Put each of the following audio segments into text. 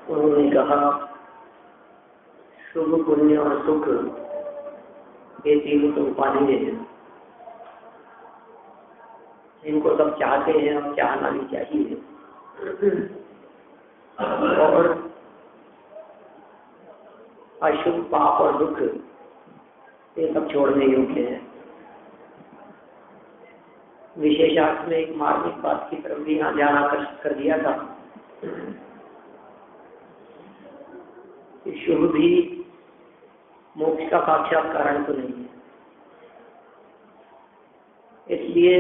उन्होंने कहा शुभ, पुण्य और सुख ये तीनों तो उपाधि हैं, इनको सब चाहते हैं और चाहना भी चाहिए। और अशुभ, पाप और दुख ये सब छोड़ने योग्य है। विशेषार्थ में एक मार्मिक बात की तरफ भी यहाँ ध्यान आकर्षित कर दिया था कि शुभ भी मोक्ष का साक्षात कारण तो नहीं है। इसलिए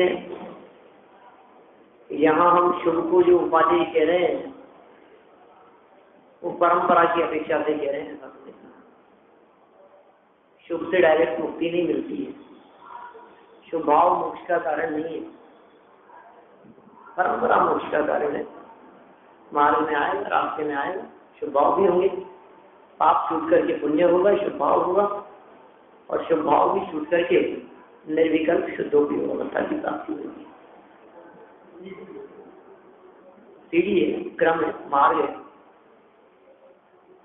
यहाँ हम शुभ को जो उपाधि कह रहे हैं वो परंपरा की अपेक्षा से कह रहे हैं। शुभ से डायरेक्ट मुक्ति नहीं मिलती है, शुभ भाव मोक्ष का कारण नहीं है, परंपरा मोक्ष का कारण है। मार्ग में आएगा, रास्ते में आएगा, शुभ भाव भी होंगे, पाप छूट करके पुण्य होगा, शुभ भाव होगा, और शुभ भाव भी छूट करके निर्विकल्प शुद्धोपयोग अवस्था की प्राप्ति होगी। सीढ़ी है, क्रम है, मार्ग है।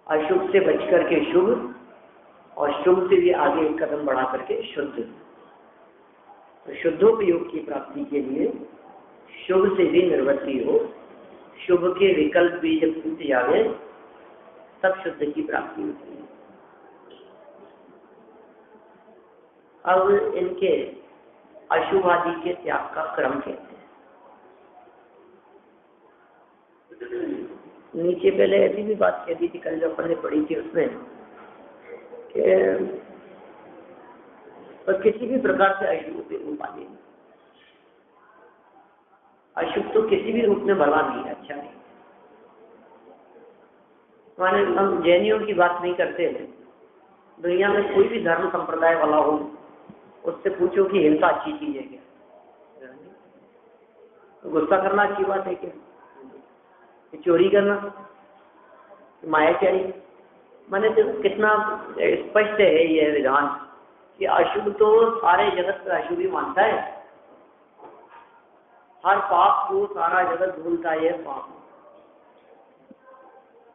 अशुभ से बच करके शुभ और शुभ से भी आगे एक कदम बढ़ा करके शुद्ध। तो शुद्धोपयोग की प्राप्ति के लिए शुभ से भी निवृत्ति हो, शुभ के विकल्प भी जब टूट जावे तब शुद्ध की प्राप्ति होती है। अब इनके अशुभ आदि के त्याग का क्रम कहते हैं। नीचे पहले ऐसी भी बात कह दी थी कल जो अपन ने पढ़ी थी उसमें कि और किसी भी प्रकार से अशुभ उपाधि, अशुभ तो किसी भी रूप में भला नहीं है, अच्छा नहीं। माने हम जैनियों की बात नहीं करते हैं, दुनिया में कोई भी धर्म संप्रदाय वाला हो उससे पूछो कि हिंसा अच्छी चीज है क्या? तो गुस्सा करना अच्छी बात है क्या? चोरी करना, मायाचारी, माने तो कितना स्पष्ट है यह विधान कि अशुभ तो सारे जगत का अशुभ ही मानता है। हर पाप को सारा जगत बोलता है पाप,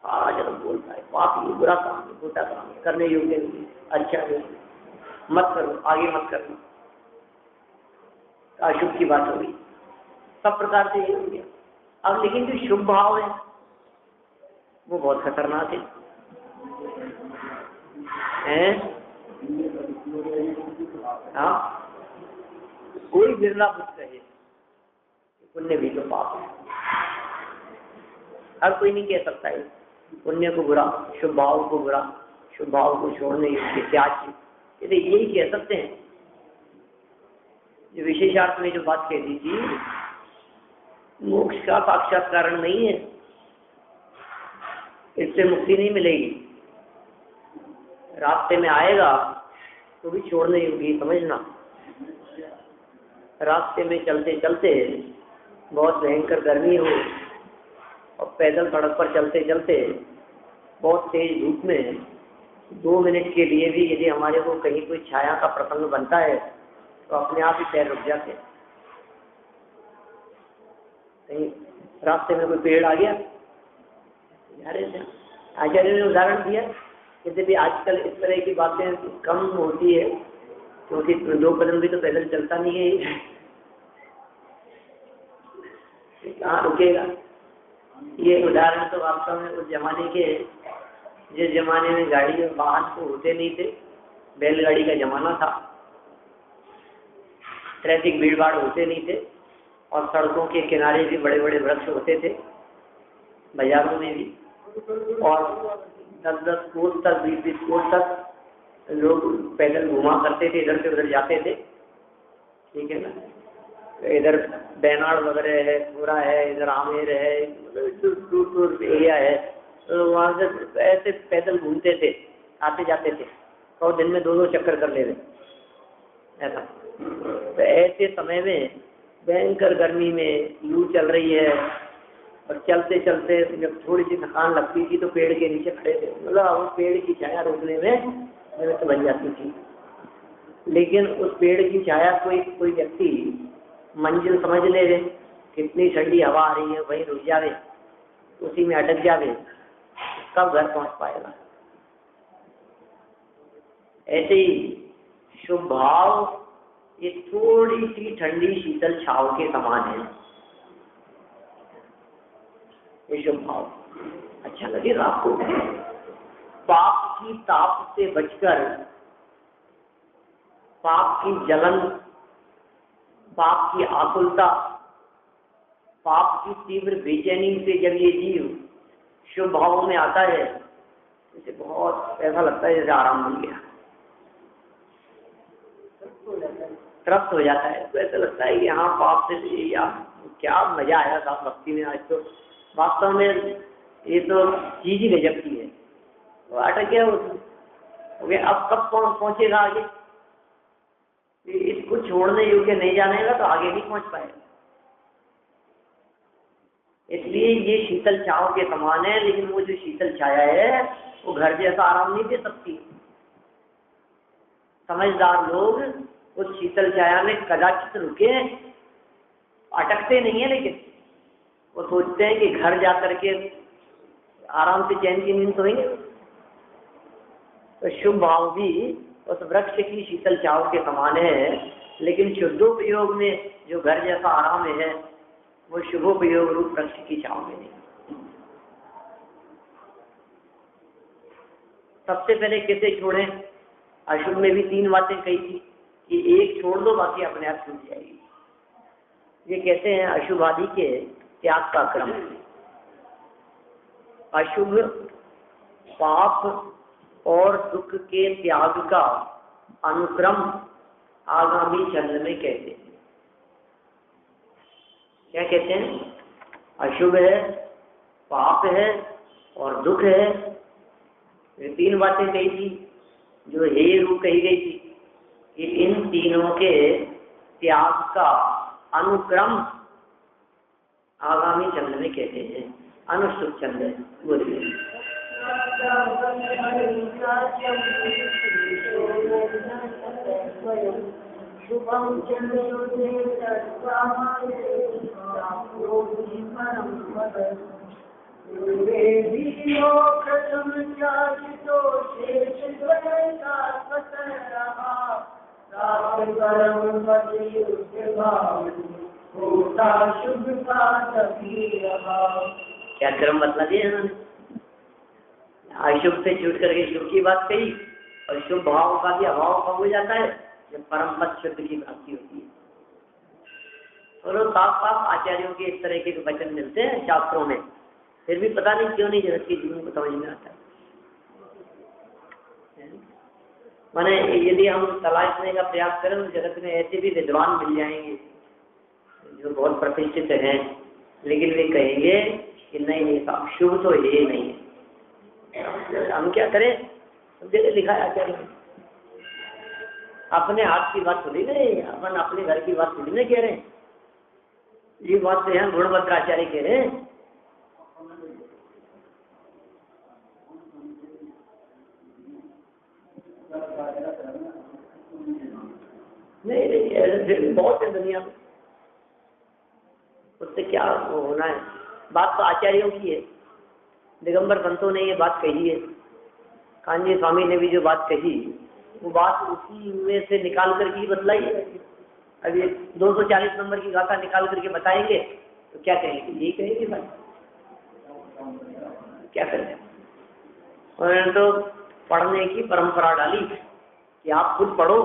सारा जगत बोलता है पाप ये बुरा काम है, छोटा काम है, करने योग्य नहीं, अच्छा नहीं, मत करो, आगे मत करना। अशुभ की बात होगी, सब प्रकार से ये हो गया। अब लेकिन जो शुभ भाव है वो बहुत खतरनाक है। हाँ, कोई बिरला बुद्ध कहे पुण्य भी तो पाप है। हर कोई नहीं कह सकता है पुण्य को बुरा, शुभ भाव को बुरा, शुभ भाव को छोड़ने योग्य त्याग, यदि यही कह सकते हैं। जो विशेषार्थ में जो बात कह दी थी, मोक्ष का साक्षात कारण नहीं है, इससे मुक्ति नहीं मिलेगी। रास्ते में आएगा तो भी छोड़ने योग्य, समझना। रास्ते में चलते चलते बहुत भयंकर गर्मी हो और पैदल सड़क पर चलते चलते बहुत तेज धूप में 2 मिनट के लिए भी यदि हमारे को कहीं कोई छाया का प्रसंग बनता है तो अपने आप ही पैर रुक जाते हैं। कहीं रास्ते में कोई पेड़ आ गया, आचार्य ने उदाहरण दिया, जैसे भी आजकल इस तरह की बातें कम होती है क्योंकि 2 कदम भी तो पैदल चलता नहीं है, कहाँ रुकेगा। ये उदाहरण तो वास्तव में उस जमाने के, जिस जमाने में गाड़ी और वाहन तो होते नहीं थे, बैलगाड़ी का जमाना था, ट्रैफिक भीड़ भाड़ होते नहीं थे और सड़कों के किनारे भी बड़े बड़े वृक्ष होते थे, बाजारों में भी, और 10-10 कोस तक, 20-20 कोस तक लोग पैदल घुमा करते थे, इधर से उधर जाते थे, ठीक है ना। तो इधर बैनाड़ वगैरह है, पूरा है, इधर आमेर है, दूर एरिया है, तो वहाँ से ऐसे पैदल घूमते थे, आते जाते थे, और दिन में 2-2 चक्कर कर ले रहे ऐसा। तो ऐसे समय में भयंकर गर्मी में लू चल रही है और चलते चलते जब थोड़ी सी थकान लगती थी तो पेड़ के नीचे खड़े थे, मतलब वो पेड़ की छाया रोकने में निमित्त बन जाती थी। लेकिन उस पेड़ की छाया कोई व्यक्ति मंजिल समझ ले रहे कितनी ठंडी हवा आ रही है वहीं रुक जावे, उसी में अटक जावे, कब घर पहुंच पाएगा। ऐसे ही शुभ भाव ये थोड़ी सी ठंडी शीतल छाव के समान है। ये शुभ भाव अच्छा लगेगा आपको। पाप की ताप से बचकर, पाप की जलन, पाप की आकुलता, पाप की तीव्र बेचैनी से जब ये जीव शुभ भावों में आता है, इसे बहुत ऐसा लगता है जैसे आराम मिल गया, तृप्त हो जाता है। तो ऐसा लगता है कि हाँ पाप से या क्या मजा आया था भक्ति में। आज तो वास्तव में ये तो चीज ही गजब की है। तो अटक गया उसमें। अब कब पहुंचेगा आगे? इसको छोड़ने योग्य नहीं जानेगा तो आगे नहीं पहुंच पाएगा। इसलिए ये शीतल छाव के समान है, लेकिन वो जो शीतल छाया है वो घर जैसा आराम नहीं दे सकती। समझदार लोग उस शीतल छाया में कदाचित रुके, अटकते नहीं है, लेकिन वो सोचते हैं कि घर जा करके आराम से चैन की नींद सोएंगे। तो शुभ भाव भी उस वृक्ष की शीतल छाव के समान है, लेकिन शुद्धोपयोग में जो घर जैसा आराम है वो शुभोपयोग रूप वृक्ष की छाव में नहीं। सबसे पहले कैसे छोड़ें? अशुभ में भी 3 बातें कही थी कि एक छोड़ दो, बाकी अपने आप छूट जाएगी। ये कहते हैं अशुभ आदि के त्याग का क्रम। अशुभ, पाप और दुख के त्याग का अनुक्रम आगामी चरण में कहते हैं। क्या कहते हैं? अशुभ है, पाप है और दुख है। ये 3 बातें कही थी जो हे रूप कही गई थी कि इन तीनों के त्याग का अनुक्रम आगामी चंद्र में कहते हैं। अनुष्टुप चंद्र बोलिए। शुभम क्या क्रम बतला दिया इन्होंने? अशुभ से छूट करके शुभ की बात कही, और शुभ भाव का भी अभाव कब हो जाता है? जब परम पद शुद्ध की प्राप्ति होती है। और साफ साफ आचार्यों के इस तरह के वचन मिलते हैं शास्त्रों में, फिर भी पता नहीं क्यों नहीं जगत के जीवन को समझ में आता है। माने यदि हम तलाशने का प्रयास करें तो जगत में ऐसे भी विद्वान मिल जाएंगे जो बहुत प्रतिष्ठित हैं, लेकिन वे कहेंगे कि नहीं नहीं साहब शुभ तो ये नहीं है। हम क्या करें? सब जगह लिखा है आचार्य ने। अपने हाथ की बात थोड़ी ना, अपन अपने घर की बात थोड़ी ना कह रहे हैं। ये बात तो यहाँ गुणभद्राचार्य कह रहे हैं। नहीं नहीं ऐसे बहुत है दुनिया में, उससे क्या होना है? बात तो आचार्यों की है। दिगंबर संतों ने ये बात कही है, कांजी स्वामी ने भी जो बात कही वो बात उसी में से निकाल कर के बतलाई है। अभी 240 नंबर की गाथा निकाल करके बताएंगे तो क्या कहेंगे? यही कहेंगे भाई, क्या करें? उन्होंने तो पढ़ने की परंपरा डाली कि आप खुद पढ़ो,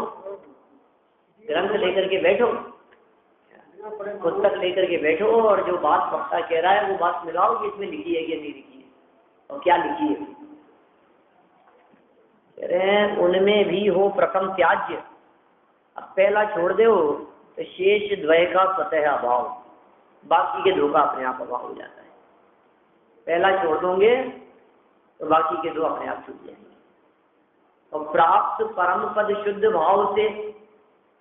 ग्रंथ लेकर के बैठो, पुस्तक लेकर के बैठो और जो बात वक्ता कह रहा है वो बात मिलाओ कि इसमें लिखी है कि नहीं लिखी है और क्या लिखी है। कह रहे हैं उनमें भी हो प्रथम त्याज्य। अब पहला छोड़ दो तो शेष द्वय का स्वतः अभाव, बाकी के दो का अपने आप अभाव हो जाता है। पहला छोड़ दोगे तो बाकी के दो अपने आप छूट जाएंगे। और प्राप्त परम पद शुद्ध भाव से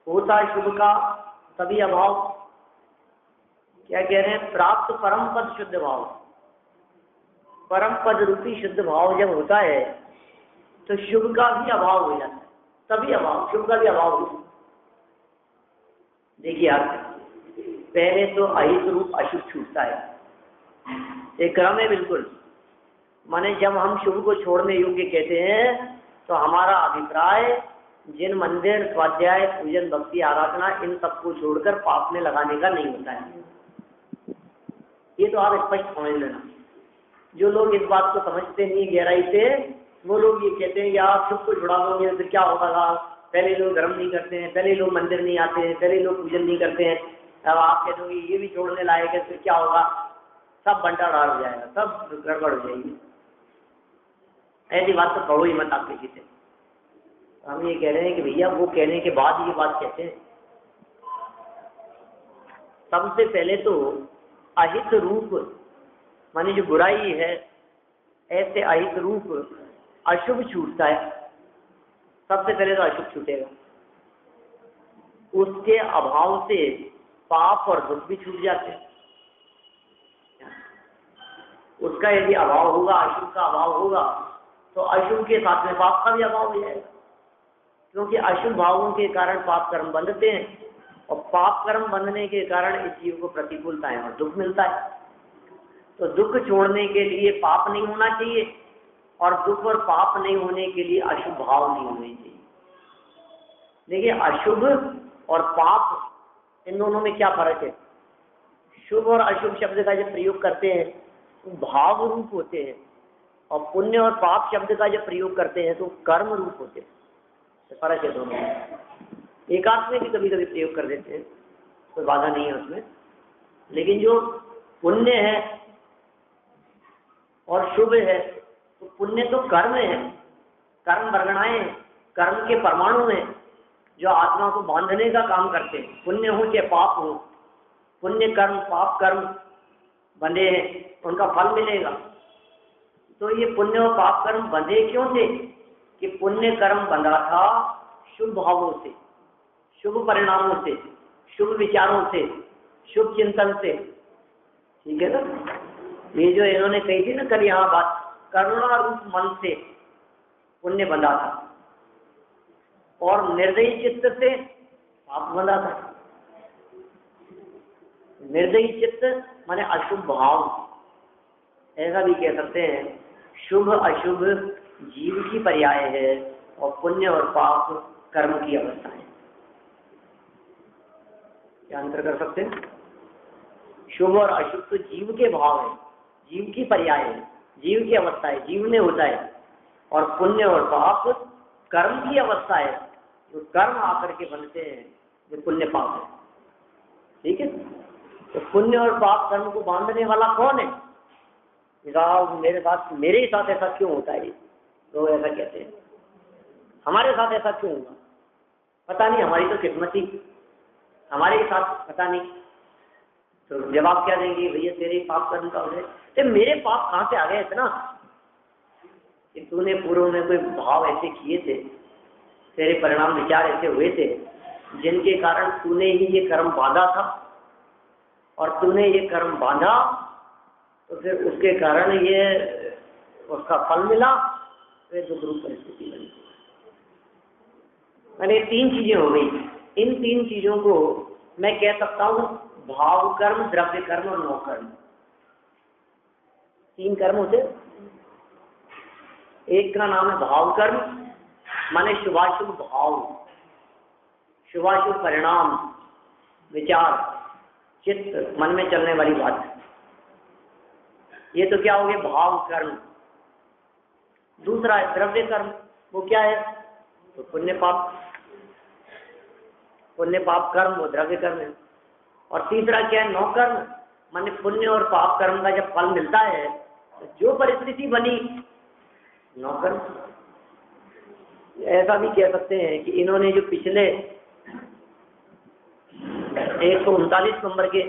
होता शुभ का तभी अभाव। क्या कह रहे हैं? प्राप्त परम पद शुद्ध भाव, परम पद रूपी शुद्ध भाव जब होता है तो शुभ का भी अभाव हो जाता है, तभी अभाव, शुभ का भी अभाव हो जाता है। देखिए आप पहले तो अहित रूप अशुभ छूटता है, एक क्रम है बिल्कुल। माने जब हम शुभ को छोड़ने योग्य कहते हैं तो हमारा अभिप्राय जिन मंदिर, स्वाध्याय, पूजन, भक्ति, आराधना इन सबको छोड़कर पाप में लगाने का नहीं होता है। ये तो आप स्पष्ट समझ लेना। जो लोग इस बात को समझते नहीं गहराई से, वो लोग ये कहते हैं कि आप शुभ को छुड़ा दोगे फिर क्या होगा, पहले लोग धर्म नहीं करते हैं, पहले लोग मंदिर नहीं आते हैं, पहले लोग पूजन नहीं करते हैं, अब आप कह दोगे ये भी छोड़ने लायक है, फिर क्या होगा, सब बंटाढार हो जाएगा, सब गड़बड़ हो जाएगी। ऐसी बात तो कहो ही मत आप किसी से। हम ये कह रहे हैं कि भैया वो कहने के बाद ये बात कहते हैं। सबसे पहले तो अहित रूप माने जो बुराई है, ऐसे अहित रूप अशुभ छूटता है। सबसे पहले तो अशुभ छूटेगा, उसके अभाव से पाप और दुख भी छूट जाते हैं। उसका यदि अभाव होगा, अशुभ का अभाव होगा, तो अशुभ के साथ में पाप का भी अभाव हो जाएगा, क्योंकि अशुभ भावों के कारण पाप कर्म बंधते हैं और पाप कर्म बंधने के कारण इस जीव को प्रतिकूलता है और दुख मिलता है। तो दुख छोड़ने के लिए पाप नहीं होना चाहिए और दुख और पाप नहीं होने के लिए अशुभ भाव नहीं होने चाहिए। देखिए, अशुभ और पाप इन दोनों में क्या फर्क है? शुभ और अशुभ शब्द का जब प्रयोग करते हैं तो भाव रूप होते हैं, और पुण्य और पाप शब्द का जब प्रयोग करते हैं तो कर्म रूप होते हैं। तो फर्क है दोनों में। एकांत में भी कभी कभी प्रयोग कर देते हैं, कोई बाधा नहीं है उसमें, लेकिन जो पुण्य है और शुभ है, तो पुण्य तो कर्म है, कर्म वर्गणाएं हैं, कर्म के परमाणु हैं जो आत्मा को बांधने का काम करते हैं। पुण्य हो चाहे पाप हो, पुण्य कर्म पाप कर्म बंधे हैं, उनका फल मिलेगा। तो ये पुण्य और पाप कर्म बंधे क्यों थे? कि पुण्य कर्म बंधा था शुभ भावों से, शुभ परिणामों से, शुभ विचारों से, शुभ चिंतन से। ठीक है ना? ये जो इन्होंने कही थी ना कल यहाँ बात, करुणा रूप मन से पुण्य बंधा था और निर्दयी चित्त से पाप बंधा था। निर्दयी चित्त माने अशुभ भाव, ऐसा भी कह सकते हैं। शुभ अशुभ जीव की पर्याय है और पुण्य और पाप कर्म की अवस्था है। क्या अंतर कर सकते हैं? शुभ और अशुभ तो जीव के भाव है, जीव की पर्याय है, जीव की अवस्था है, जीव में होता है। और पुण्य और पाप कर्म की अवस्था है, जो कर्म आकर के बनते हैं, जो पुण्य पाप है। ठीक है? तो पुण्य और पाप कर्म को बांधने वाला कौन है? मेरे साथ ऐसा क्यों होता है? लोग ऐसा कहते हैं, हमारे साथ ऐसा क्यों होगा? पता नहीं, हमारी तो किस्मत ही, हमारे साथ पता नहीं। तो जवाब क्या देंगे? भैया तेरे पाप कर्म का हो जाए। तो मेरे पाप कहाँ से आ गए इतना कि तूने पूर्व में कोई भाव ऐसे किए थे, तेरे परिणाम विचार ऐसे हुए थे, जिनके कारण तूने ही ये कर्म बांधा था, और तूने ये कर्म बांधा तो फिर उसके कारण ये उसका फल मिला, फिर दुख रूप परिस्थिति बनी। मैंने 3 चीजें हो गई। इन 3 चीजों को मैं कह सकता हूँ भाव कर्म, द्रव्य कर्म और नौ कर्म। 3 कर्म होते। एक का नाम है भाव कर्म, माने शुभाशुभ भाव, शुभाशुभ परिणाम, विचार, चित्त, मन में चलने वाली बात। ये तो क्या हो गया? भाव कर्म। दूसरा है द्रव्य कर्म। वो क्या है? तो पुण्य पाप, पुण्य पाप कर्म वो द्रव्य कर्म है। और तीसरा क्या है? नौ कर्म, माने पुण्य और पाप कर्म का जब फल मिलता है तो जो परिस्थिति बनी, नौ कर्म। ऐसा भी कह सकते हैं कि इन्होंने जो पिछले 139 नंबर के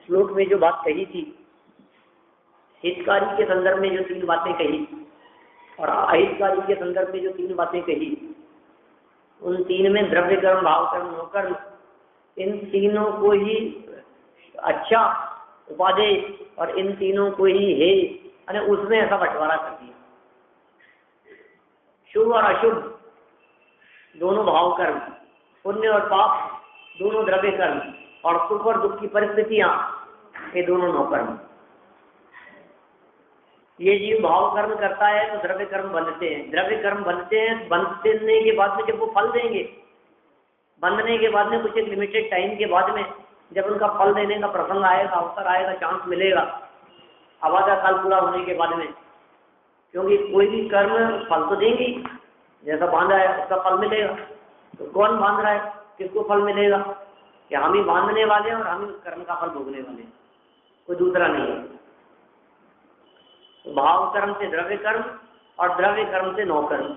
श्लोक में जो बात कही थी, हितकारी के संदर्भ में जो 3 बातें कही और अहितकारी के संदर्भ में जो 3 बातें कही, उन 3 में द्रव्य कर्म, भाव कर्म, नौ कर्म, इन तीनों को ही अच्छा उपादेय और इन तीनों को ही हे, अरे उसमें ऐसा बंटवारा कर दिया। शुभ और अशुभ दोनों भाव कर्म, पुण्य और पाप दोनों द्रव्य कर्म, और सुख और दुख की परिस्थितियां, ये दोनों नौकर्म। ये जीव भाव कर्म करता है तो द्रव्य कर्म बनते हैं, द्रव्य कर्म बनते हैं, बनने के बाद में जब वो फल देंगे, बंधने के बाद में कुछ एक लिमिटेड टाइम के बाद में जब उनका फल देने का प्रसंग आएगा, अवसर आएगा, चांस मिलेगा, आवाजा काल पूरा होने के बाद में, क्योंकि कोई भी कर्म फल तो देंगे, जैसा बांधा है उसका फल मिलेगा। तो कौन बांध रहा है, किसको फल मिलेगा? कि हम ही बांधने वाले हैं और हम ही उस कर्म का फल भोगने वाले हैं, कोई दूसरा नहीं है। तो भाव कर्म से द्रव्य कर्म और द्रव्य कर्म से नौकर्म,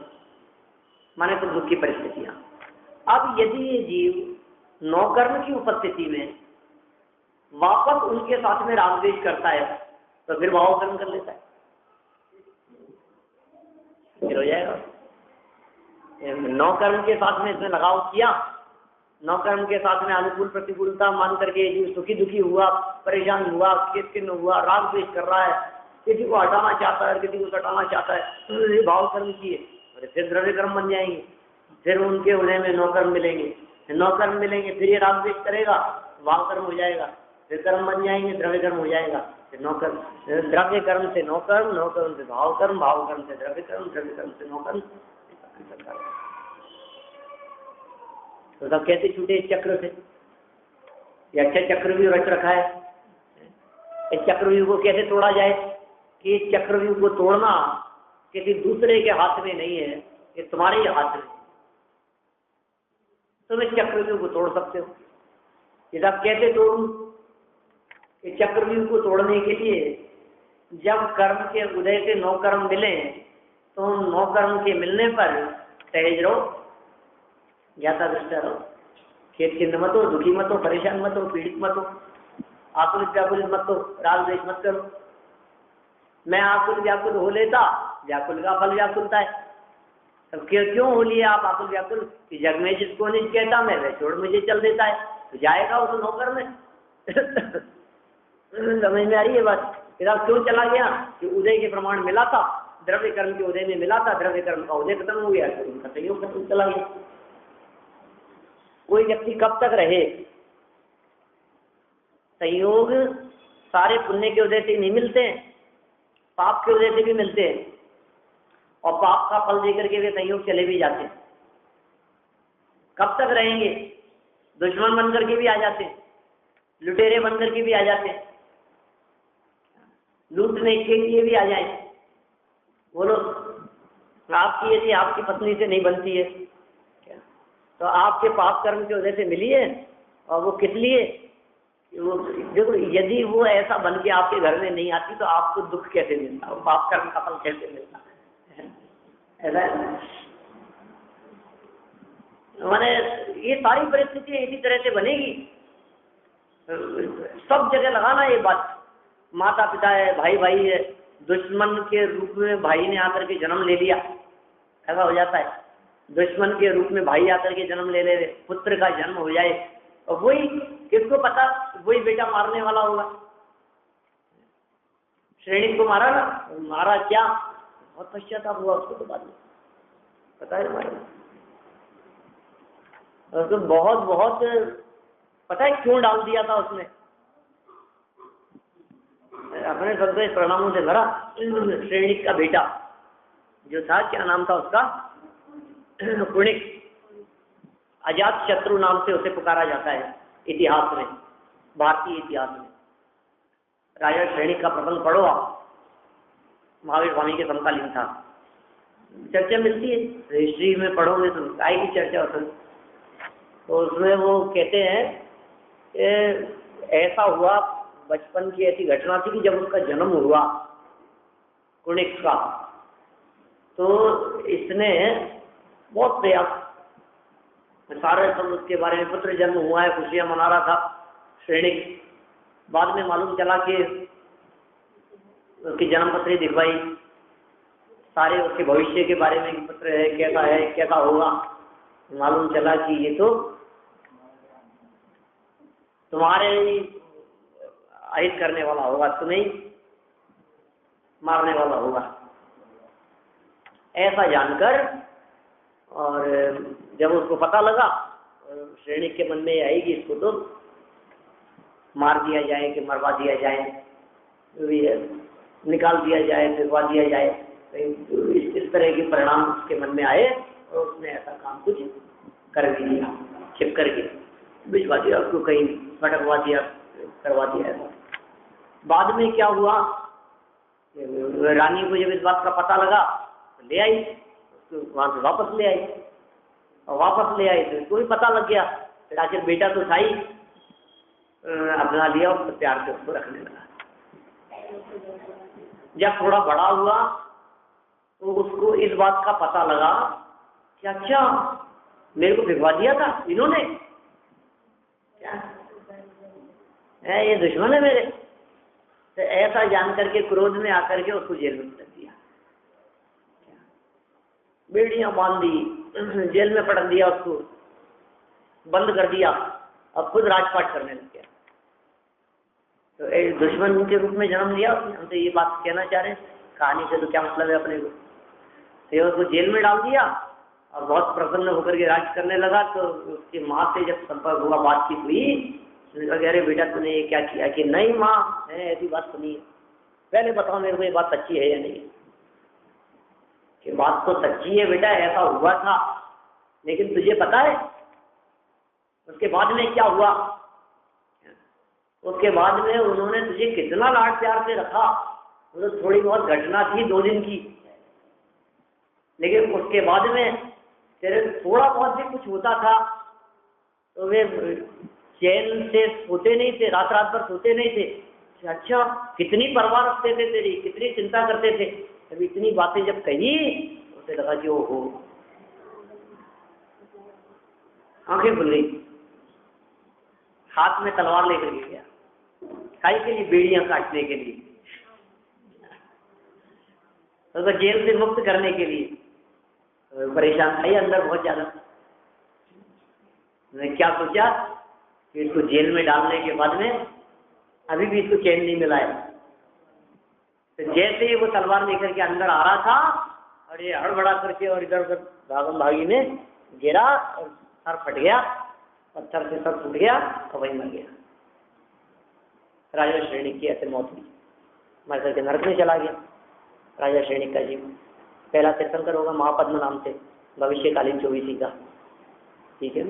माने तो दुख की परिस्थितियां। अब यदि ये जीव नौकर्म की उपस्थिति में वापस उनके साथ में राग द्वेष करता है तो फिर भाव कर्म कर लेता है, फिर हो जाएगा। नौकर्म के साथ में इसने लगाव किया, नौकर्म के साथ में अनुकूल प्रतिकूलता मान करके जीव सुखी दुखी हुआ, परेशान हुआ, खिन्न हुआ, राग द्वेष कर रहा है, किसी को हटाना चाहता है, किसी को हटाना चाहता है, तो भाव कर्म किए, फिर द्रव्य कर्म बन जाएंगे, फिर उनके उन्हें में नौकर्म मिलेंगे, नौकर्म मिलेंगे, फिर ये राग द्वेष करेगा, भाव कर्म हो जाएगा, फिर कर्म बन जाएंगे, द्रव्य कर्म हो जाएगा, फिर नौकर्म, द्रव्य कर्म से नौकर्म, नौकर्म से भाव कर्म से द्रव्य कर्म से नौकर्म। तो सब कैसे छूटे इस चक्र से? ये अच्छा चक्रव्यूह रच रखा है, इस चक्रव्यूह को कैसे तोड़ा जाए? कि इस चक्रव्यूह को तोड़ना किसी दूसरे के हाथ में नहीं है, ये तुम्हारे ही हाथ में। तुम इस चक्रव्यूह को तोड़ सकते हो। ये सब कैसे तोड़ूं? इस चक्रव्यूह को तोड़ने के लिए जब कर्म के उदय से नौ कर्म मिले तो नौ कर्म के मिलने पर सहज रहो, ज्ञाता दृष्टा रहो, खेत खिन्न मत हो, दुखी मत हो, परेशान मत हो, पीड़ित मत हो, आकुलित व्याकुलित मत हो, राग द्वेष मत करो। मैं आकुल व्याकुल हो लेता, व्याकुल का फल व्याकुलता है। तब क्यों हो लिए आप आकुल व्याकुल? कि जग में जिसको नहीं कहता मैं वह छोड़ मुझे चल देता है, तो जाएगा उस नौकर में। समझ में आ रही है बात? फिर आप क्यों चला गया? कि उदय के प्रमाण मिला था, द्रव्य कर्म के उदय में मिला था, द्रव्य कर्म का उदय खत्म हो गया, तो उनका संयोग खत्म चला गया। कोई व्यक्ति कब तक रहे? संयोग सारे पुण्य के उदय से नहीं मिलते हैं, पाप के उदय से भी मिलते हैं, और पाप का फल देकर के वे संयोग चले भी जाते हैं। कब तक रहेंगे? दुश्मन बनकर के भी आ जाते हैं, लुटेरे बनकर के भी आ जाते हैं, लूटने के लिए भी आ जाए। बोलो, आपकी यदि आपकी पत्नी से नहीं बनती है तो आपके पाप कर्म की वजह से मिली है, और वो किस लिए? देखो, यदि वो ऐसा बन के आपके घर में नहीं आती तो आपको दुख कैसे मिलता, वो पाप कर्म का फल कैसे मिलता? ऐसा है। माने ये सारी परिस्थितियां इसी तरह से बनेगी, सब जगह लगाना ये बात। माता पिता है, भाई भाई है, दुश्मन के रूप में भाई ने आकर के जन्म ले लिया, ऐसा हो जाता है। दुश्मन के रूप में भाई आकर के जन्म ले ले, पुत्र का जन्म हो जाए, और वही किसको पता, वही बेटा मारने वाला होगा। श्रेणी को मारा ना, मारा क्या, बहुत पश्चाताप हुआ उसको, तो बाद में पता है हमारे तो बहुत बहुत पता है क्यों डाल दिया था उसने, अपने सबसे प्रणामों से भरा। श्रेणी का बेटा जो था, क्या नाम था उसका, कुणिक, अजात शत्रु नाम से उसे पुकारा जाता है इतिहास में, भारतीय इतिहास में। राजा श्रेणी का प्रसंग पढ़ो आप, महावीर स्वामी के समकालीन था, चर्चा मिलती है, हिस्ट्री में पढ़ोगे तो आएगी चर्चा उसमें। तो उसमें वो कहते हैं कि ऐसा हुआ, बचपन की ऐसी घटना थी कि जब उसका जन्म हुआ कुणिक का, तो इसने बहुत प्रयास, सारे सब उसके बारे में, पुत्र जन्म हुआ है, खुशियां मना रहा था श्रेणी। बाद में मालूम चला कि उसकी जन्म पत्री दिखवाई, सारे उसके भविष्य के बारे में, पुत्र है, कैसा होगा। मालूम चला कि ये तो तुम्हारे अहित करने वाला होगा, तुम्हें मारने वाला होगा, ऐसा जानकर। और जब उसको पता लगा, श्रेणी के मन में आएगी इसको तो मार दिया जाए कि मरवा दिया जाए, निकाल दिया जाए, भिजवा दिया जाए, तो इस तरह के परिणाम उसके मन में आए और उसने ऐसा काम कुछ कर भी दिया, छिप करके भिजवा दिया, उसको कहीं भटकवा दिया, करवा दिया। ऐसा बाद में क्या हुआ, रानी को जब इस बात का पता लगा तो ले आई, उसको वहां से वापस ले आई, और वापस ले आई तो उसको भी पता लग गया, फिर आखिर बेटा तो था ही, अपना लिया और प्यार से उसको रखने लगा। जब थोड़ा बड़ा हुआ तो उसको इस बात का पता लगा कि अच्छा मेरे को भिजवा दिया था इन्होंने, क्या है, ये दुश्मन है मेरे। तो ऐसा जान करके क्रोध में आकर के उसको जेल में पटक दिया, बेड़ियां बांध दी, जेल में पटक दिया, उसको बंद कर दिया, अब खुद राजपाट करने लग गया। तो एक दुश्मन के रूप में जन्म लिया उसने। हम तो ये बात कहना चाह रहे हैं, कहानी से तो क्या मतलब है अपने को। तो उसको जेल में डाल दिया और बहुत प्रसन्न होकर के राज करने लगा। तो उसकी माँ से जब संपर्क हुआ, बातचीत हुई, अरे बेटा तूने ये क्या किया, कि नहीं माँ मैंने ऐसी बात सुनी है, पहले बताओ मेरे को ये बात सच्ची है या नहीं। कि बात तो सच्ची है बेटा, ऐसा हुआ था, लेकिन तुझे पता है उसके बाद में क्या हुआ। उसके बाद में उन्होंने तुझे कितना लाड प्यार से रखा, वो तो थोड़ी बहुत घटना थी 2 दिन की, लेकिन उसके बाद में तेरे थोड़ा बहुत भी कुछ होता था तो वे चैन से सोते नहीं थे, रात रात भर सोते नहीं थे। अच्छा कितनी परवाह रखते थे तेरी, कितनी चिंता करते थे। अभी इतनी बातें जब कही उसे लगा कि ओहो, आंखें खुल गई, हाथ में तलवार लेकर के गया, काई के लिए, बेड़ियां काटने के लिए, तो जेल से मुक्त करने के लिए। तो परेशान था अंदर बहुत ज्यादा। मैंने क्या सोचा कि इसको जेल में डालने के बाद में अभी भी इसको चैन नहीं मिला है। तो जैसे ही वो तलवार लेकर के अंदर आ रहा था और ये हड़बड़ा करके और इधर उधर भागम भागी में गिरा और सर फट गया, पत्थर से सर फूट गया और वहीं मर गया। राजा श्रेणी की ऐसे मौत हुई, मर करके नरक में चला गया राजा श्रेणी का जीव। पहला तीर्थंकर होगा महापद्म नाम से, भविष्यकालीन 24 का, ठीक है।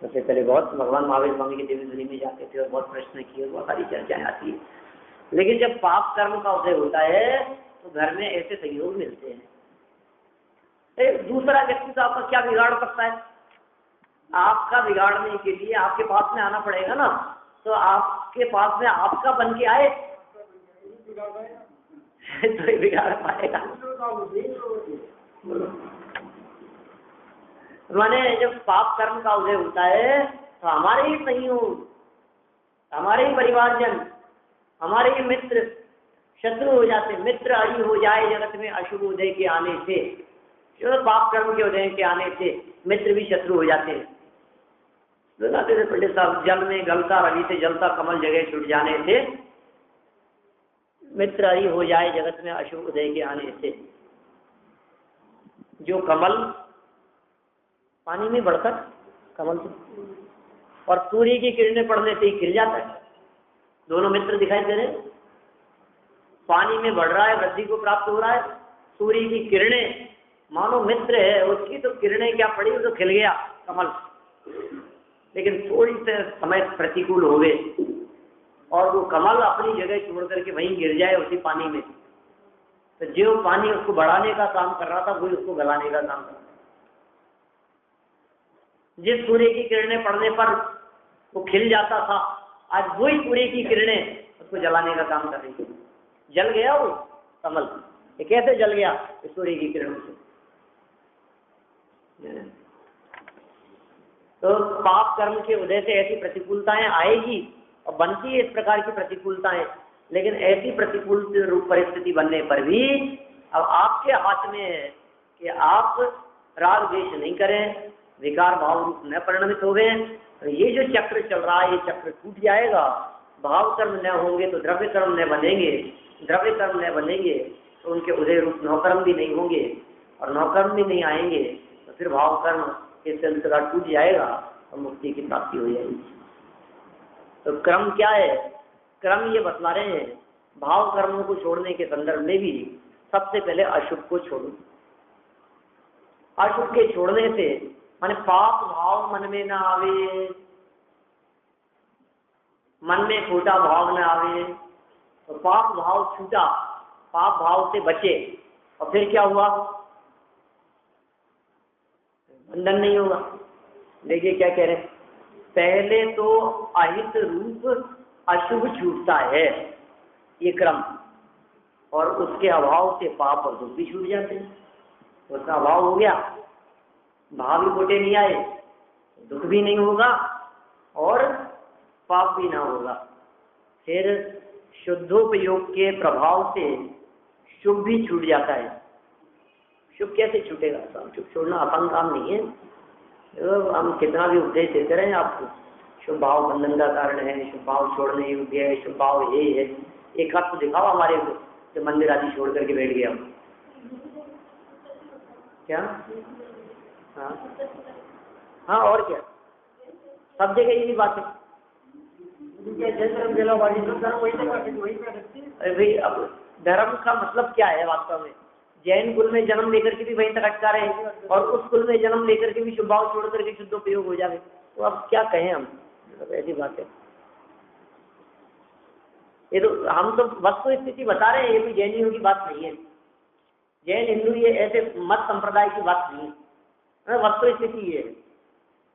सबसे पहले बहुत भगवान महावीर स्वामी की देवी धुनी में जाते थे और बहुत प्रश्न किए, बहुत सारी चर्चाएं आती है। लेकिन जब पाप कर्म का उदय होता है तो घर में ऐसे सहयोग मिलते हैं। दूसरा व्यक्ति तो आपका क्या बिगाड़ सकता है, आपका बिगाड़ने के लिए आपके पास में आना पड़ेगा ना, तो आपके पास में आपका बन के आए तो बिगाड़ पाएगा। माने जब पाप कर्म का उदय होता है तो हमारे ही सहयोग, हमारे ही परिवारजन, हमारे ही मित्र शत्रु हो जाते। मित्र अरि हो जाए जगत में अशुभ उदय के आने से, जो पाप कर्म के उदय के आने से मित्र भी शत्रु हो जाते हैं। बताते थे पंडित साहब, जल में गलता रवि से जलता कमल जगह छूट जाने से, मित्र अरि हो जाए जगत में अशुभ उदय के आने से। जो कमल पानी में बढ़कर कमल से और सूर्य की किरणें पड़ने से ही खिल जाता है, दोनों मित्र दिखाई दे रहे हैं। पानी में बढ़ रहा है, वृद्धि को प्राप्त हो रहा है, सूर्य की किरणें मानो मित्र है, उसकी तो किरणें क्या पड़ी, वो तो खिल गया कमल। लेकिन थोड़ी से समय प्रतिकूल हो गए और वो कमल अपनी जगह छोड़ करके वहीं गिर जाए उसी पानी में, तो जो पानी उसको बढ़ाने का काम कर रहा था वही उसको गलाने का काम कर रहा था। जिस सूर्य की किरणें पड़ने पर वो खिल जाता था, आज वही सूर्य की किरणें उसको जलाने का काम कर रही थी। जल गया वो कमल, ये कैसे जल गया, सूर्य की किरणों से। तो पाप कर्म के उदय से ऐसी प्रतिकूलताएं आएगी और बनती है इस प्रकार की प्रतिकूलताएं। लेकिन ऐसी प्रतिकूल रूप परिस्थिति बनने पर भी अब आपके हाथ में है कि आप राग द्वेष नहीं करें, विकार भाव रूप न परिणमित हो गए। तो ये जो चक्र चल रहा है, ये चक्र टूट जाएगा। भाव कर्म न होंगे तो द्रव्य कर्म न बनेंगे, द्रव्य कर्म न बनेंगे तो उनके उदय रूप नौकर्म भी नहीं होंगे, और नौकर्म भी नहीं आएंगे तो फिर भाव कर्म के सिलसिला टूट जाएगा और मुक्ति की प्राप्ति हो जाएगी। तो क्रम क्या है? क्रम ये बतला रहे हैं, भाव कर्मों को छोड़ने के संदर्भ में भी सबसे पहले अशुभ को छोड़ो। अशुभ के छोड़ने से माने पाप भाव मन में ना आवे, मन में छोटा भाव न आवे, तो पाप भाव छूटा, पाप भाव से बचे, और फिर क्या हुआ? बंधन नहीं होगा। देखिए क्या कह रहे हैं, पहले तो अहित रूप अशुभ छूटता है, ये क्रम, और उसके अभाव से पाप और दुख भी छूट जाते हैं। उसका अभाव हो गया, भाव भी खोटे नहीं आए, दुख भी नहीं होगा और पाप भी ना होगा। फिर शुद्धोपयोग के प्रभाव से शुभ भी छूट जाता है। शुभ कैसे छूटेगा? शुभ छोड़ना आसान काम नहीं है। तो हम कितना भी उपदेश देते रहे आपको, शुभ भाव बंधन का कारण है, शुभ भाव छोड़ने योग्य है, शुभ भाव ये है। एक हाथ तो दिखाओ हमारे को जो मंदिर आदि छोड़ करके बैठ गया क्या? हाँ और क्या, सब जगह यही बात है। अरे भाई अब धर्म का मतलब क्या है वास्तव में? जैन कुल में जन्म लेकर के भी वहीं तक अटका रहे, और उस कुल में जन्म लेकर के भी शुभ भाव छोड़ करके शुद्धोपयोग हो जाए, तो अब क्या कहें हम? तो ऐसी बात है। ये तो हम तो वस्तु स्थिति बता रहे हैं, ये कोई जैनियों की बात नहीं है। जैन हिंदू ये ऐसे मत संप्रदाय की बात नहीं है, वस्तु स्थिति ये है।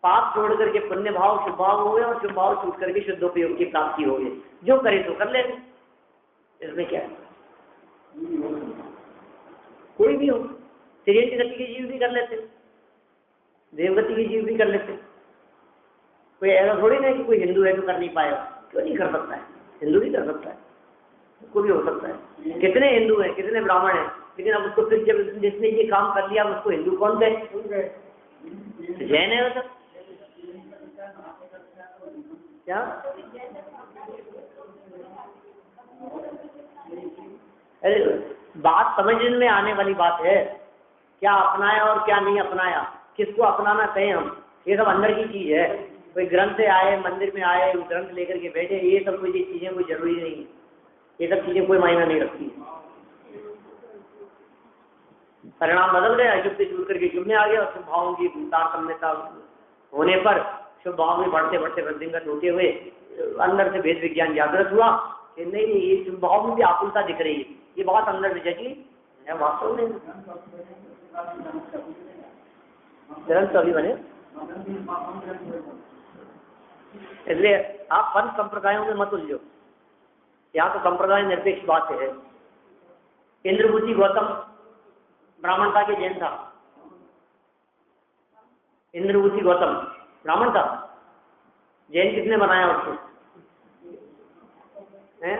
पाप छोड़ करके पुण्य भाव शुभ भाव हो गए, और शुभ भाव छूट करके शुद्धोपयोग की प्राप्ति हो गई। जो करे तो कर ले, इसमें क्या है? कोई भी हो, शरीर की गति के जीव भी कर लेते, देवगति के जीव भी कर लेते। कोई ऐसा थोड़ी ना कि कोई हिंदू है तो कर नहीं पाएगा। क्यों नहीं कर सकता है? हिंदू भी कर सकता है, कोई भी हो सकता है। कितने हिंदू हैं, कितने ब्राह्मण हैं, लेकिन अब उसको फिर जब जिसने ये काम कर लिया उसको हिंदू कौन कहे? जैन है मतलब क्या? अरे बात समझने में आने वाली बात है, क्या अपनाया और क्या नहीं अपनाया, किसको अपनाना कहें हम, ये सब अंदर की चीज है। कोई ग्रंथ से आए, मंदिर में आए, ग्रंथ लेकर के बैठे, ये सब कोई चीजें कोई जरूरी नहीं है। ये सब चीजें कोई मायना नहीं रखती। परिणाम बदल गया, अशुभ से जुड़ करके शुभ में आ गया, और शुभ भावों की तारतम्यता होने पर शुभ भाव में बढ़ते बढ़ते वृद्धिंगत होते हुए अंदर से भेद विज्ञान जागृत हुआ कि नहीं नहीं, ये शुभ भाव में भी आकुलता दिख रही है, ये बात अंदर से जगी है वास्तव में। ग्रंथ तो अभी बने, इसलिए आप पंच संप्रदायों में मत उलझो। यहाँ तो संप्रदाय निरपेक्ष बात है। इंद्रभूति गौतम ब्राह्मणता के जैन था। इंद्रभूति गौतम ब्राह्मण था, जैन किसने बनाया उसको? हैं?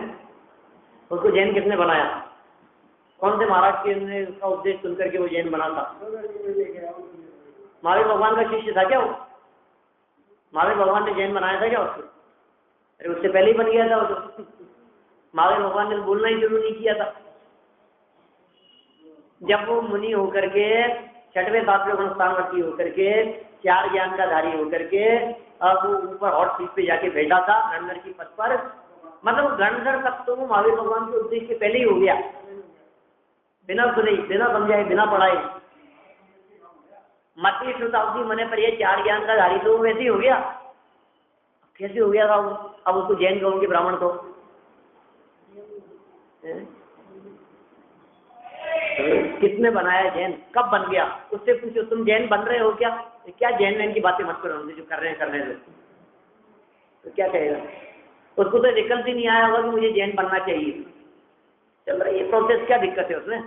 उसको जैन किसने बनाया? कौन से महाराज के ने उसका उपदेश सुन करके वो जैन बना था? महावीर भगवान का शिष्य था क्या वो? महावीर भगवान ने जैन बनाया था क्या उसको? अरे उससे पहले ही बन गया था वो तो। महावीर भगवान ने बोलना ही शुरू नहीं किया था। जब वो मुनि होकर के, छठवें सातवें गुणस्थानवर्ती होकर के, 4 ज्ञान का धारी होकर के, अब वो ऊपर हॉट सीट पे जाके बैठा था गणधर की पद पर। मतलब गणधर तक तो वो महावीर भगवान के उपदेश के पहले ही हो गया, बिना सुने, बिना समझाए, बिना पढ़ाए। मती शताब्दी मने पर ये 4 ज्ञान का धारी तो वैसे ही हो गया। कैसे हो गया था वो? अब उसको जैन कहोगे ब्राह्मण को? किसने बनाया जैन? कब बन गया? उससे पूछो तुम जैन बन रहे हो क्या? क्या जैन वैन की बातें मत करो, जो कर रहे हैं तो क्या कहेगा? उसको तो विकल्प ही नहीं आया होगा कि मुझे जैन बनना चाहिए। चल रही है प्रोसेस, क्या दिक्कत है उसमें?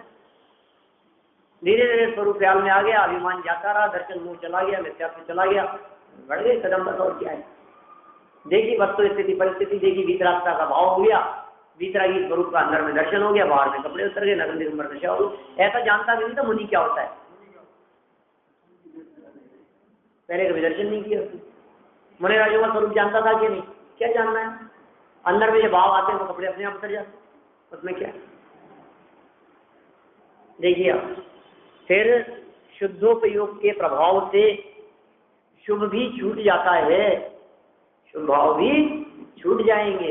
धीरे धीरे स्वरूप ख्याल में आ गया, अभिमान जाता रहा, दर्शन मुंह चला गया, मिथ्यात्व चला गया, बढ़ गए कदम। बस और क्या है? देखी वस्तु स्थिति परिस्थिति देखी, वीतरागता का भाव हो गया, वीतरागी स्वरूप का अंदर में दर्शन हो गया, बाहर में कपड़े उतर गए, नग्न दिगंबर दशा हो गई। ऐसा जानता भी नहीं था मुनि क्या होता है, पहले कभी दर्शन नहीं किया। मुनि राजों का स्वरूप जानता था कि नहीं? क्या जानना है? अंदर में जो भाव आते हैं वो कपड़े अपने आप उतर जाते, उसमें क्या? देखिए आप, फिर शुद्धोपयोग के प्रभाव से शुभ भी छूट जाता है, शुभ भाव भी छूट जाएंगे।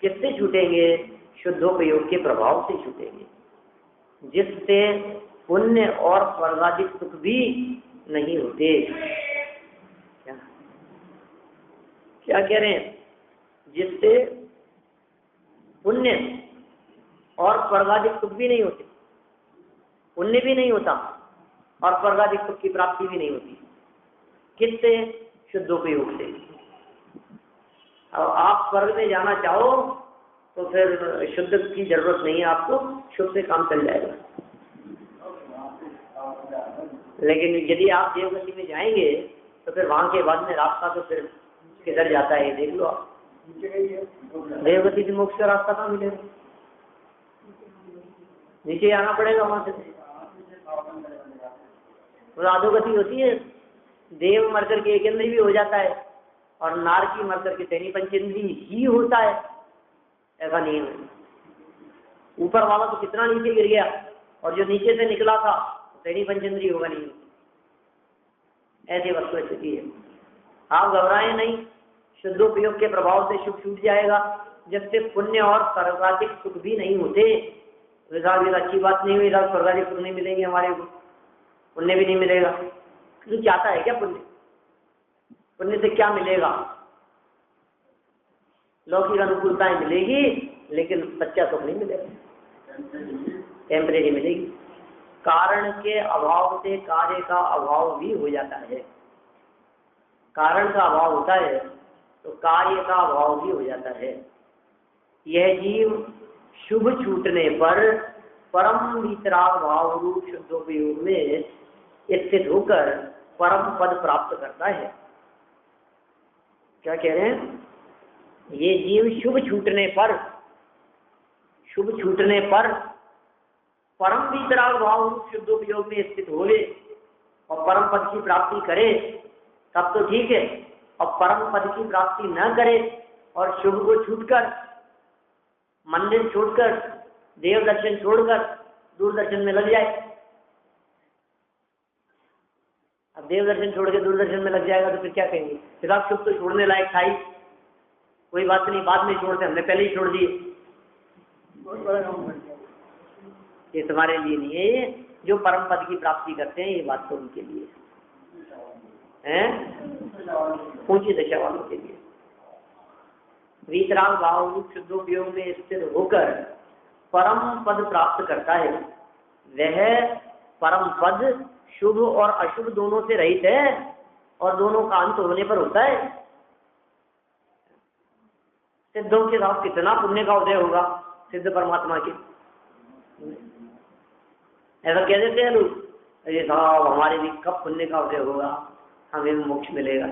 किससे छूटेंगे? शुद्धोपयोग के प्रभाव से छूटेंगे, जिससे पुण्य और स्वर्गादि सुख भी नहीं होते। क्या कह रहे हैं? जिससे पुण्य और स्वर्गाधिक सुख भी नहीं होते, पुण्य भी नहीं होता और स्वर्गाधिक सुख की प्राप्ति भी नहीं होती। किससे? शुद्धोपयोग से। अब आप स्वर्ग में जाना चाहो तो फिर शुद्ध की जरूरत नहीं है आपको, शुद्ध से काम चल जाएगा। लेकिन यदि आप देवगति में जाएंगे तो फिर वहां के बाद में रास्ता तो फिर किधर जाता है देख लो आप। देवगति से मोक्ष का रास्ता कहाँ मिलेगा? नीचे आना पड़ेगा वहां से। तो अधोगति होती है, देव मर करके एक इंद्रिय भी हो जाता है और नार की मर करके तैनी पंचेंद्रिय ही होता है, ऐसा नहीं है। ऊपर वाला तो कितना नीचे गिर गया और जो नीचे से निकला था तैनी पंचेंद्रिय होगा नहीं। ऐसी वस्तु स्थिति है। आप घबराएं नहीं, शुद्धोपयोग के प्रभाव से सुख छूट जाएगा, जिससे पुण्य और स्वर्गाधिक सुख भी नहीं होते। विधान अच्छी बात नहीं हुई, स्वर्गाधिक सुख नहीं मिलेंगे हमारे को, पुण्य भी नहीं मिलेगा। क्यों चाहता है क्या पुण्य? पुण्य से क्या मिलेगा? लौकिक अनुकूलताएं मिलेगी लेकिन सच्चा सुख नहीं मिलेगा, टेम्परेरी मिलेगी। कारण के अभाव से कार्य का अभाव भी हो जाता है। कारण का अभाव होता है तो कार्य का अभाव भी हो जाता है। यह जीव शुभ छूटने पर परम वितराग भाव रूप शुद्धोपयोग में स्थित होकर परम पद प्राप्त करता है। क्या कह रहे हैं? ये जीव शुभ छूटने पर परम वितराग भाव रूप शुद्धोपयोग में स्थित हो ले और परम पद की प्राप्ति करे तब तो ठीक है। और परम पद की प्राप्ति न करे और शुभ को छूटकर, मंदिर छोड़कर, देव दर्शन छोड़कर दूरदर्शन में लग जाए। अब देव दर्शन छोड़ के दूरदर्शन में लग जाएगा तो फिर क्या कहेंगे? फिर आप शुभ तो छोड़ने लायक था ही, कोई बात नहीं, बाद में छोड़ते, हमने पहले ही छोड़ दिए। ये तुम्हारे लिए नहीं है, ये जो परम पद की प्राप्ति करते हैं ये बात तो उनके लिए है, ऊंची दशा वालों के लिए। वीतराग भाव रूप शुद्धोपयोग में स्थिर होकर परम पद प्राप्त करता है। वह परम पद शुभ और अशुभ दोनों से रहित है और दोनों का अंत होने पर होता है। सिद्धों के साथ कितना पुण्य का उदय होगा सिद्ध परमात्मा के, ऐसा कह देते हैं लोग, अरे साहब हमारे भी कब पुण्य का उदय होगा, हमें मोक्ष मिलेगा।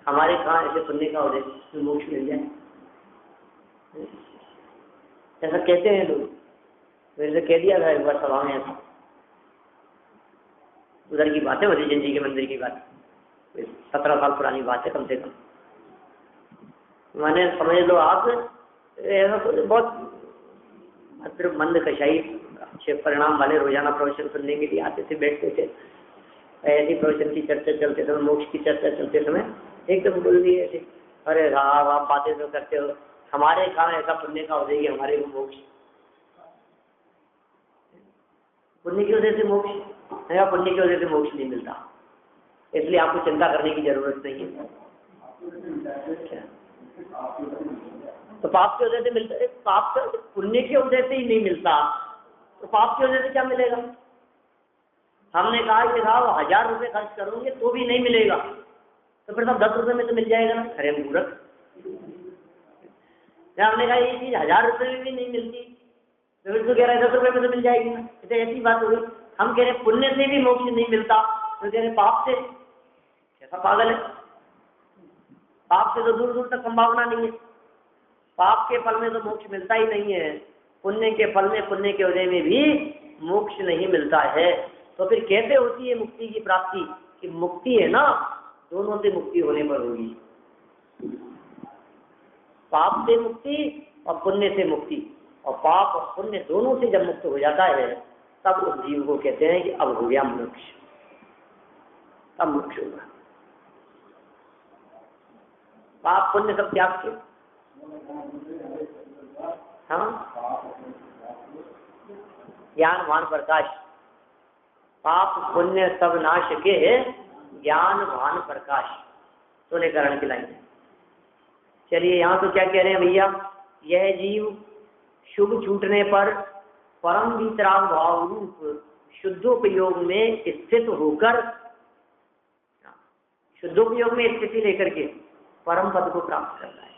हमारे कहाँ ऐसे पुण्य का उदय मोक्ष मिल जाए, ऐसा कहते हैं लोग। मेरे से कह दिया था एक बार सभा में, ऐसा उधर की बात है, वजीजन जी के मंदिर की बात, 17 साल पुरानी बात है कम से कम। मैंने समझ लो आप, ऐसा बहुत भद्र मंद कशाई अच्छे परिणाम वाले रोजाना प्रवचन सुनने के लिए आते थे, बैठते थे। ऐसी प्रवचन की चर्चा चलते समय, मोक्ष की चर्चा चलते समय एकदम बोल दिए थे, अरे साहब आप बातें तो करते हो, हमारे कहाँ ऐसा पुण्य का हो जाएगी हमारे को मोक्ष। पुण्य की वजह से मोक्ष है, पुण्य की वजह से मोक्ष नहीं मिलता, इसलिए आपको चिंता करने की जरूरत नहीं है। तो पाप की वजह से मिलता है, पाप से, पुण्य की वजह से ही नहीं मिलता तो पाप की वजह से क्या मिलेगा? हमने कहा कि साहब 1000 रुपये खर्च करोगे तो भी नहीं मिलेगा, तो फिर सब 10 रुपये में तो मिल जाएगा ना। अरे मूर्ख, हमने कहा ये चीज 1000 रुपये में भी नहीं मिलती तो फिर तो कह रहे 10 रुपये में तो मिल जाएगी ना। तो ऐसी बात होगी। हम कह रहे पुण्य से भी मोक्ष नहीं मिलता तो कह रहे पाप से, कैसा पागल है? पाप से तो दूर दूर तक संभावना नहीं है। पाप के फल में तो मोक्ष मिलता ही नहीं है, पुण्य के फल में, पुण्य के उदय में भी मोक्ष नहीं मिलता है। तो फिर कैसे होती है मुक्ति की प्राप्ति? कि मुक्ति है ना, दोनों से मुक्ति होने पर होगी, पाप से मुक्ति और पुण्य से मुक्ति। और पाप और पुण्य दोनों से जब मुक्त हो जाता है तब उस जीव को कहते हैं कि अब हो गया मोक्ष, तब मोक्ष होगा। पाप पुण्य सब त्याग के हाँ, ज्ञान भान प्रकाश, पाप पुण्य सब नाश के ज्ञान भान प्रकाश, सोनेकरण की लाइन। चलिए यहाँ तो क्या कह रहे हैं भैया, यह जीव शुभ छूटने पर परम वितराग भाव रूप शुद्धोपयोग में स्थित होकर, शुद्धोपयोग में स्थिति लेकर के परम पद को प्राप्त करता है।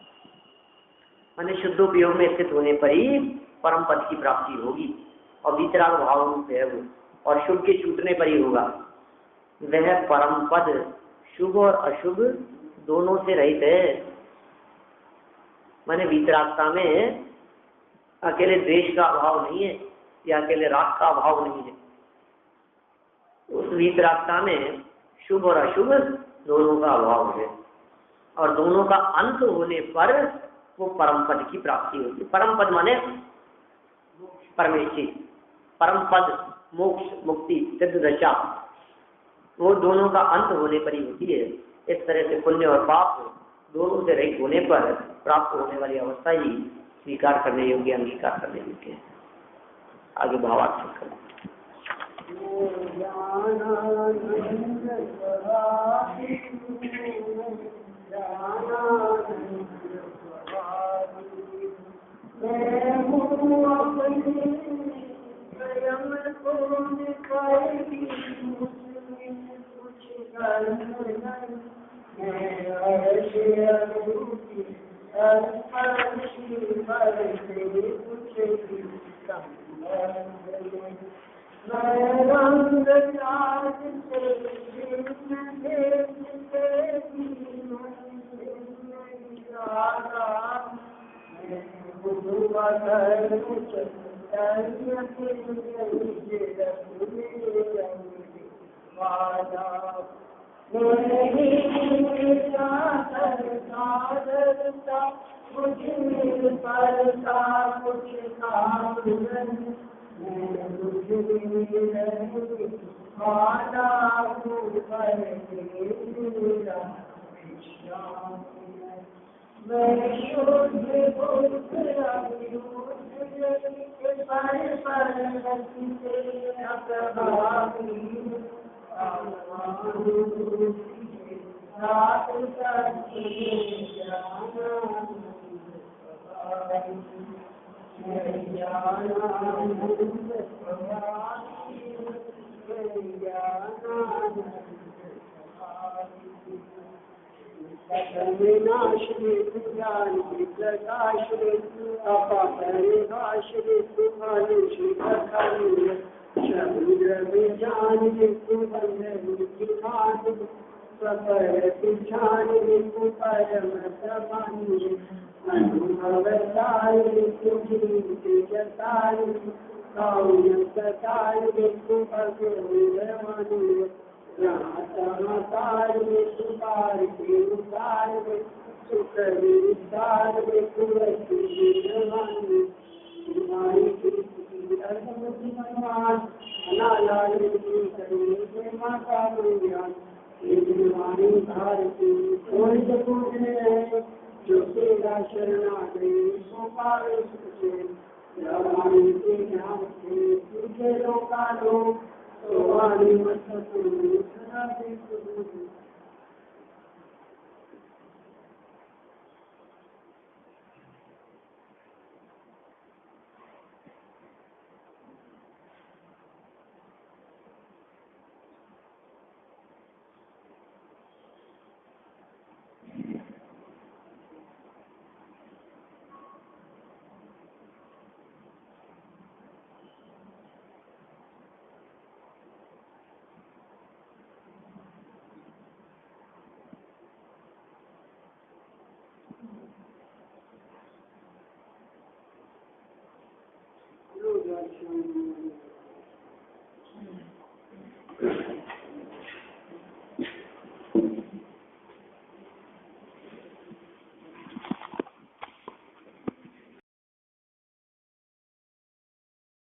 माने शुद्धोपयोग में स्थित होने पर ही परम पद की प्राप्ति होगी, और वितराग भाव रूप है वो, और शुभ के छूटने पर ही होगा। वह परम पद शुभ और अशुभ दोनों से रहित है। माने वितरागता में अकेले द्वेष का अभाव नहीं है, या अकेले राग का अभाव नहीं है। उस वितरागता में शुभ और अशुभ दोनों का अभाव है, और दोनों का अंत होने पर वो परम पद की प्राप्ति होती है। परम पद माने परमेश्वर, परम पद मोक्ष मुक्ति सिद्ध दशा, वो दोनों का अंत होने पर ही होती है। इस तरह से पुण्य और पाप दोनों से रहित होने पर प्राप्त होने वाली अवस्था ही स्वीकार करने योग्य, अंगीकार करने योग्य है। आगे भावार्थ करें।